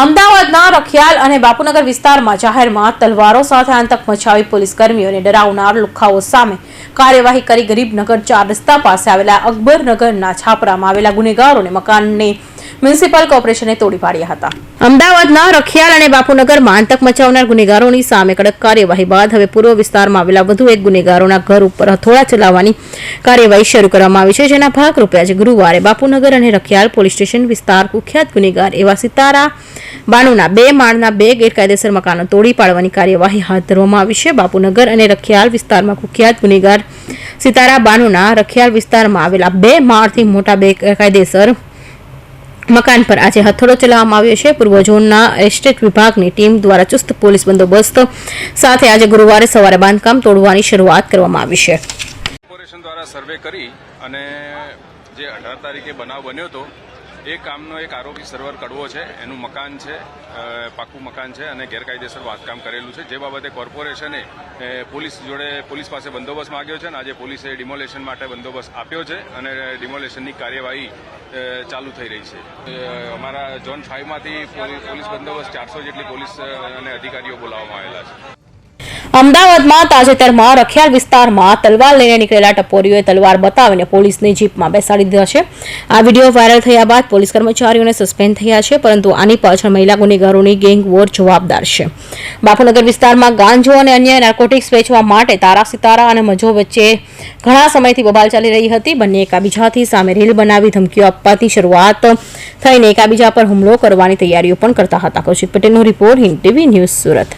અમદાવાદના રખિયાલ અને બાપુનગર વિસ્તારમાં જાહેરમાં તલવારો સાથે આતંક મચાવી પોલીસ કર્મીઓને ડરાવનાર લુખ્ખાઓ સામે કાર્યવાહી કરી ગરીબનગર 4 રસ્તા પાસે આવેલા અકબરનગરના છાપરામાં આવેલા ગુનેગારોને મકાનને મ્યુનિસિપલ કોર્પોરેશને તોડી પાડ્યા હતા। અમદાવાદના રખિયાલ અને બાપુનગરમાં આતંક મચાવનાર ગુનેગારોની સામે કડક કાર્યવાહી બાદ હવે પૂર્વ વિસ્તારમાં આવેલા વધુ એક ગુનેગારોના ઘર ઉપર હથોડા ચલાવવાની કાર્યવાહી શરૂ કરવામાં આવી છે, જેના ભાગરૂપે આજે ગુરુવારે બાપુનગર અને રખિયાલ પોલીસ સ્ટેશન વિસ્તાર કુખ્યાત ગુનેગાર એવા સિતારા બાનુના 2 માળના 2 ગેરકાયદેસર મકાનો તોડી પાડવાની કાર્યવાહી હાથ ધરવામાં આવી છે। બાપુનગર અને રખિયાલ વિસ્તારમાં કુખ્યાત ગુનેગાર સિતારા બાનુના રખિયાલ વિસ્તારમાં આવેલા 2 માળથી મોટા 2 ગેરકાયદેસર મકાન પર આજે હથોડો ચલાવવામાં આવ્યો છે। પૂર્વ ઝોનના એસ્ટેટ વિભાગની ટીમ દ્વારા ચુસ્ત પોલીસ બંદોબસ્ત સાથે આજે ગુરુવારે સવારે બાંધકામ તોડવાની શરૂઆત કરવામાં આવી છે। કોર્પોરેશન દ્વારા સર્વે કરી અને જે 18 તારીખે બનાવ બન્યો હતો એ કામનો એક આરોપી સર્વર કડવો છે, એનું મકાન છે, પાકું મકાન છે અને ગેરકાયદેસર બાંધકામ કરેલું છે, જે બાબતે કોર્પોરેશને પોલીસ પાસે બંદોબસ્ત માંગ્યો છે અને આજે પોલીસે ડિમોલેશન માટે બંદોબસ્ત આપ્યો છે અને ડિમોલેશનની કાર્યવાહી ચાલુ થઈ રહી છે। અમારા ઝોન 5માંથી પોલીસ બંદોબસ્ત 400 જેટલી પોલીસ અને અધિકારીઓ બોલાવવામાં આવેલા છે। અમદાવાદમાં તાજેતરમાં રખિયાલ વિસ્તારમાં તલવાર લઈને નીકળેલા ટપોરીઓએ તલવાર બતાવીને પોલીસની જીપમાં બેસાડી દીધા છે। આ વિડીયો વાયરલ થયા બાદ પોલીસ કર્મચારીઓને સસ્પેન્ડ થયા છે, પરંતુ આની પાછળ મહિલા ગુનેગારોની ગેંગ વોર જવાબદાર છે। બાપુનગર વિસ્તારમાં ગાંજો અને અન્ય નાર્કોટિક્સ વેચવા માટે તારા સિતારા અને મજો વચ્ચે ઘણા સમયથી બબાલ ચાલી રહી હતી। બંને એકાબીજાથી સામે રીલ બનાવી ધમકીઓ આપવાથી શરૂઆત થઈને એકાબીજા પર હુમલો કરવાની તૈયારીઓ પણ કરતા હતા। કૌશિક પટેલનો report, Hind TV news, Surat.